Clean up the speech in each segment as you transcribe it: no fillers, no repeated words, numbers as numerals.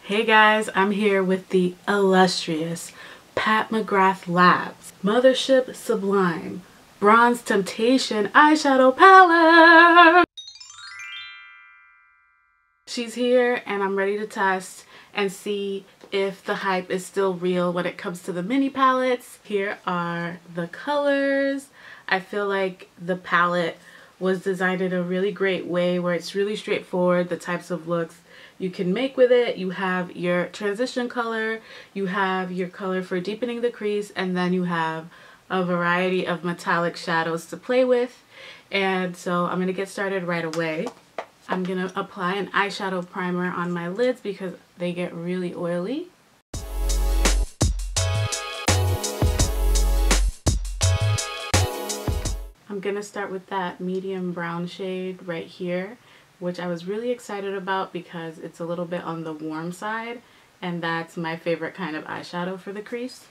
Hey guys, I'm here with the illustrious Pat McGrath Labs Mothership Sublime Bronze Temptation Eyeshadow Palette. She's here and I'm ready to test and see if the hype is still real when it comes to the mini palettes. Here are the colors. I feel like the palette was designed in a really great way where it's really straightforward, the types of looks you can make with it. You have your transition color, you have your color for deepening the crease, and then you have a variety of metallic shadows to play with. And so I'm going to get started right away. I'm going to apply an eyeshadow primer on my lids because they get really oily. I'm going to start with that medium brown shade right here, which I was really excited about because it's a little bit on the warm side, and that's my favorite kind of eyeshadow for the crease.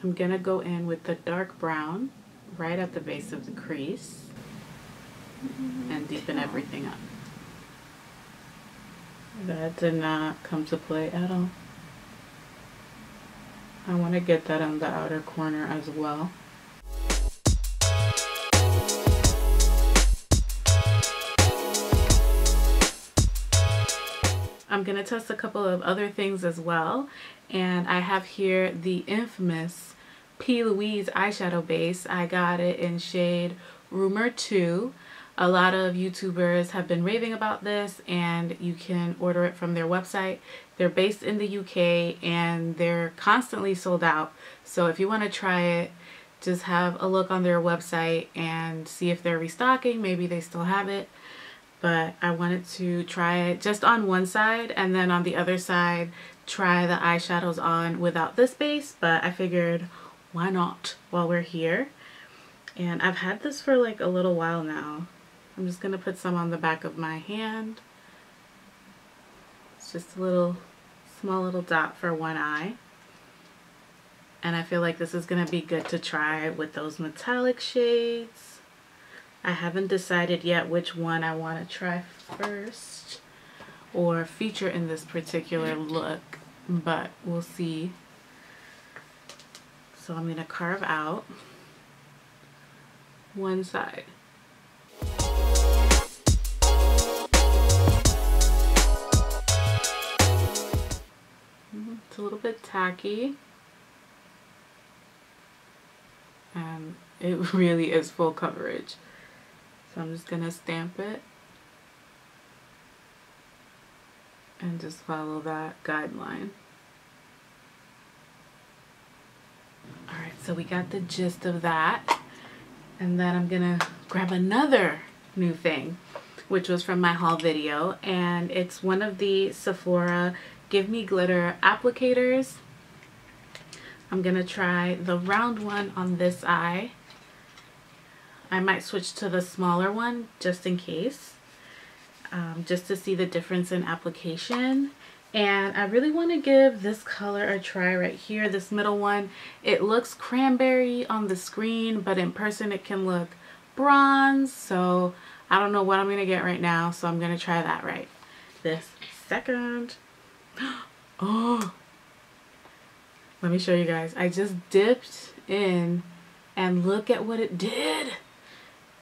I'm gonna go in with the dark brown right at the base of the crease and deepen everything up. That did not come to play at all. I want to get that on the outer corner as well. I'm going to test a couple of other things as well, and I have here the infamous P. Louise eyeshadow base. I got it in shade Rumor 2. A lot of YouTubers have been raving about this, and you can order it from their website. They're based in the UK and they're constantly sold out. So if you want to try it, just have a look on their website and see if they're restocking. Maybe they still have it. But I wanted to try it just on one side, and then on the other side try the eyeshadows on without this base. But I figured, why not while we're here? And I've had this for like a little while now. I'm just going to put some on the back of my hand. It's just a small little dot for one eye. And I feel like this is going to be good to try with those metallic shades. I haven't decided yet which one I want to try first or feature in this particular look, but we'll see. So I'm going to carve out one side. It's a little bit tacky, and it really is full coverage. So I'm just gonna stamp it and just follow that guideline. Alright, so we got the gist of that, and then I'm gonna grab another new thing, which was from my haul video, and it's one of the Sephora Give Me Glitter applicators. I'm gonna try the round one on this eye. I might switch to the smaller one just in case, just to see the difference in application. And I really want to give this color a try right here, this middle one. It looks cranberry on the screen, but in person it can look bronze. So I don't know what I'm gonna get right now, so I'm gonna try that right this second. Oh, let me show you guys. I just dipped in and look at what it did.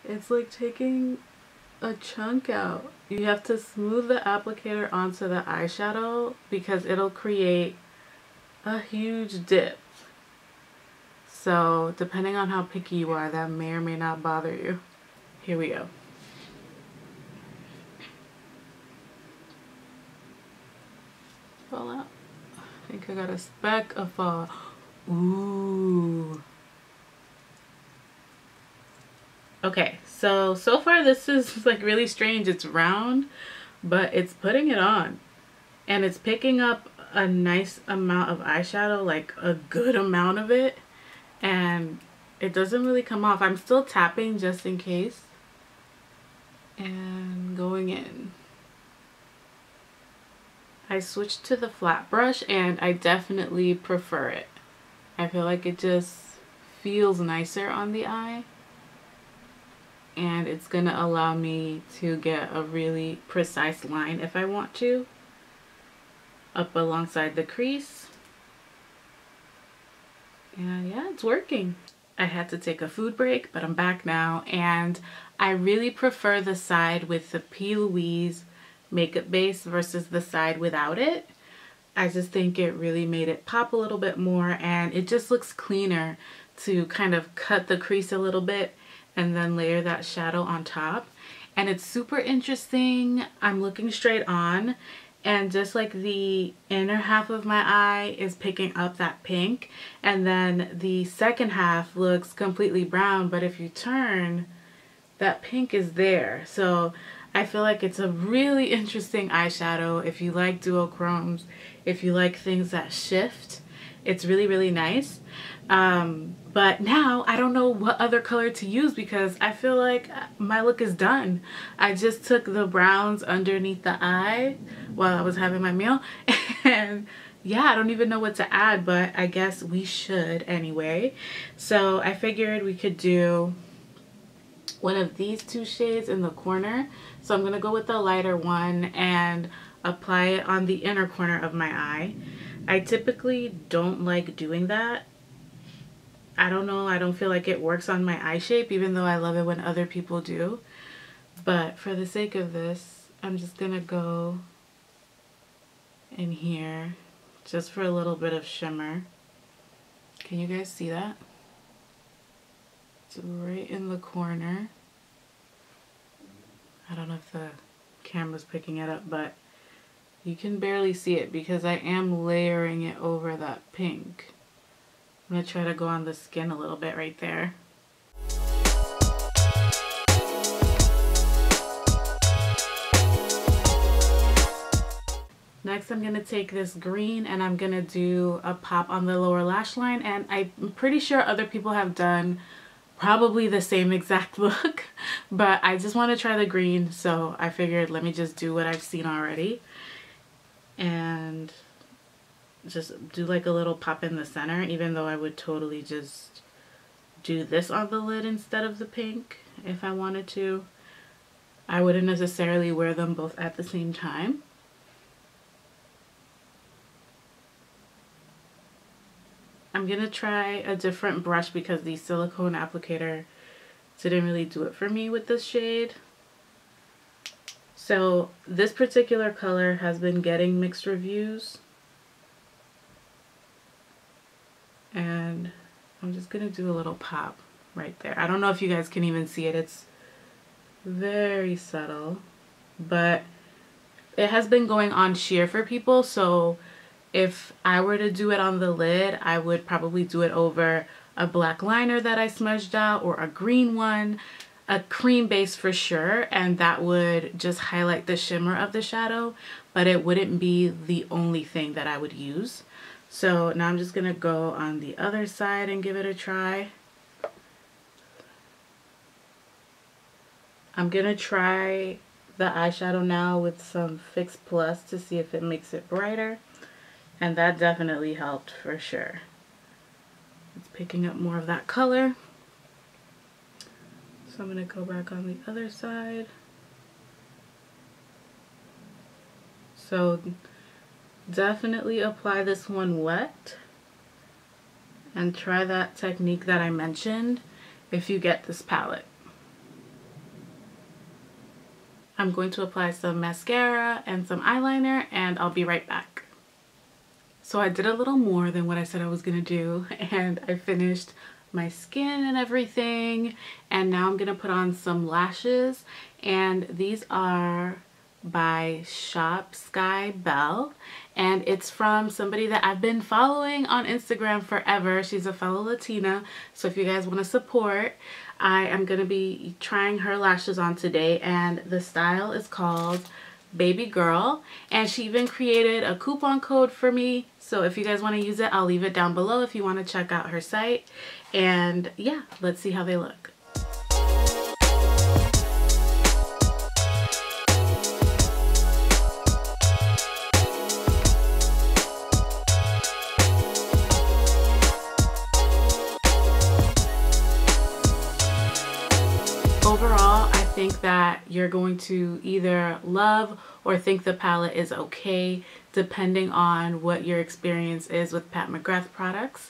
It's like taking a chunk out. You have to smooth the applicator onto the eyeshadow because it'll create a huge dip. So depending on how picky you are, that may or may not bother you. Here we go. Fall out. I think I got a speck of fall. Ooh. Okay, so far this is like really strange. It's round, but it's putting it on. And it's picking up a nice amount of eyeshadow, like a good amount of it. And it doesn't really come off. I'm still tapping just in case. And going in. I switched to the flat brush and I definitely prefer it. I feel like it just feels nicer on the eye. and it's gonna allow me to get a really precise line if I want to, up alongside the crease. And yeah, it's working. I had to take a food break, but I'm back now, and I really prefer the side with the P. Louise makeup base versus the side without it. I just think it really made it pop a little bit more, and it just looks cleaner to kind of cut the crease a little bit and then layer that shadow on top. And it's super interesting. I'm looking straight on, and just like the inner half of my eye is picking up that pink, and then the second half looks completely brown, but if you turn, that pink is there. So I feel like it's a really interesting eyeshadow if you like duochromes, if you like things that shift. It's really, really nice. But now I don't know what other color to use because I feel like my look is done. I just took the browns underneath the eye while I was having my meal, and yeah, I don't even know what to add, but I guess we should anyway. So I figured we could do one of these two shades in the corner. So I'm gonna go with the lighter one and apply it on the inner corner of my eye. I typically don't like doing that. I don't know, I don't feel like it works on my eye shape, even though I love it when other people do. But for the sake of this, I'm just gonna go in here just for a little bit of shimmer. Can you guys see that? It's right in the corner. I don't know if the camera's picking it up, but you can barely see it because I am layering it over that pink. I'm gonna try to go on the skin a little bit right there. Next, I'm gonna take this green and I'm gonna do a pop on the lower lash line, and I'm pretty sure other people have done probably the same exact look, but I just want to try the green, so I figured let me just do what I've seen already and just do like a little pop in the center, even though I would totally just do this on the lid instead of the pink if I wanted to. I wouldn't necessarily wear them both at the same time. I'm gonna try a different brush because the silicone applicator didn't really do it for me with this shade. So this particular color has been getting mixed reviews, and I'm just gonna do a little pop right there. I don't know if you guys can even see it. It's very subtle, but it has been going on sheer for people, so if I were to do it on the lid, I would probably do it over a black liner that I smudged out, or a green one, a cream base for sure, and that would just highlight the shimmer of the shadow, but it wouldn't be the only thing that I would use. So now I'm just gonna go on the other side and give it a try. I'm gonna try the eyeshadow now with some Fix Plus to see if it makes it brighter. And that definitely helped for sure. It's picking up more of that color. So I'm gonna go back on the other side. So definitely apply this one wet and try that technique that I mentioned if you get this palette. I'm going to apply some mascara and some eyeliner, and I'll be right back. So I did a little more than what I said I was gonna do, and I finished my skin and everything, and now I'm gonna put on some lashes, and these are by Shop Sky Belle, and it's from somebody that I've been following on Instagram forever. She's a fellow Latina, so if you guys want to support, I am gonna be trying her lashes on today, and the style is called Baby Girl, and she even created a coupon code for me, so if you guys want to use it, I'll leave it down below if you want to check out her site. And yeah, let's see how they look. Overall, think that you're going to either love or think the palette is okay, depending on what your experience is with Pat McGrath products.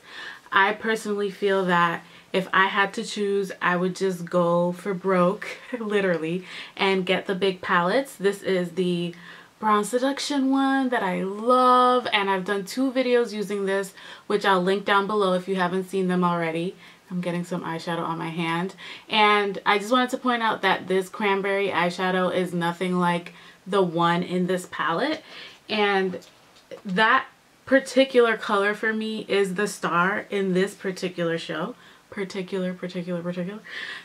I personally feel that if I had to choose, I would just go for broke, literally, and get the big palettes. This is the Brown Seduction one that I love, and I've done 2 videos using this, which I'll link down below if you haven't seen them already. I'm getting some eyeshadow on my hand. And I just wanted to point out that this cranberry eyeshadow is nothing like the one in this palette. And that particular color for me is the star in this particular show. Particular.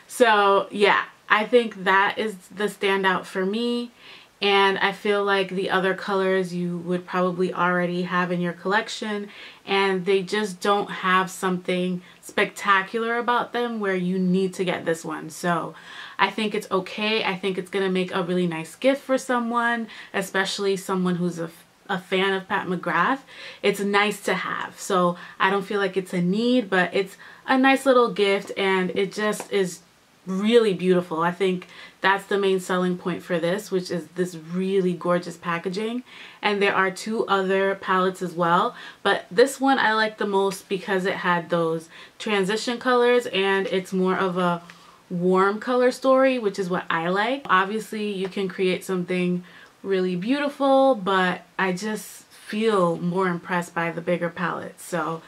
So yeah, I think that is the standout for me. And I feel like the other colors you would probably already have in your collection, and they just don't have something spectacular about them where you need to get this one. So I think it's okay. I think it's gonna make a really nice gift for someone, especially someone who's a fan of Pat McGrath. It's nice to have. So I don't feel like it's a need, but it's a nice little gift, and it just is really beautiful. I think that's the main selling point for this, which is this really gorgeous packaging. And there are 2 other palettes as well, but this one I like the most because it had those transition colors and it's more of a warm color story, which is what I like. Obviously you can create something really beautiful, but I just feel more impressed by the bigger palette. So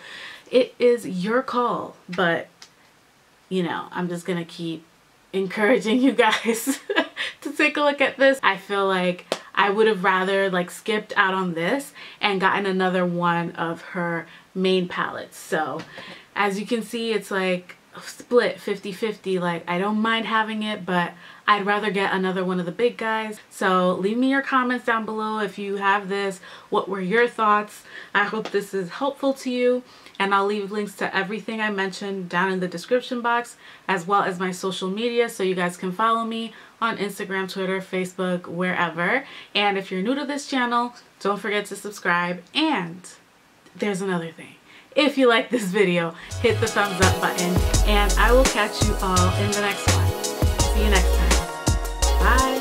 it is your call, but you know, I'm just gonna keep encouraging you guys to take a look at this. I feel like I would have rather like skipped out on this and gotten another one of her main palettes. So as you can see, it's like split 50-50. Like, I don't mind having it, but I'd rather get another one of the big guys. So leave me your comments down below if you have this. What were your thoughts? I hope this is helpful to you, and I'll leave links to everything I mentioned down in the description box, as well as my social media, so you guys can follow me on Instagram, Twitter, Facebook, wherever. And if you're new to this channel, don't forget to subscribe. And there's another thing. If you like this video, hit the thumbs up button, and I will catch you all in the next one. See you next time. Bye.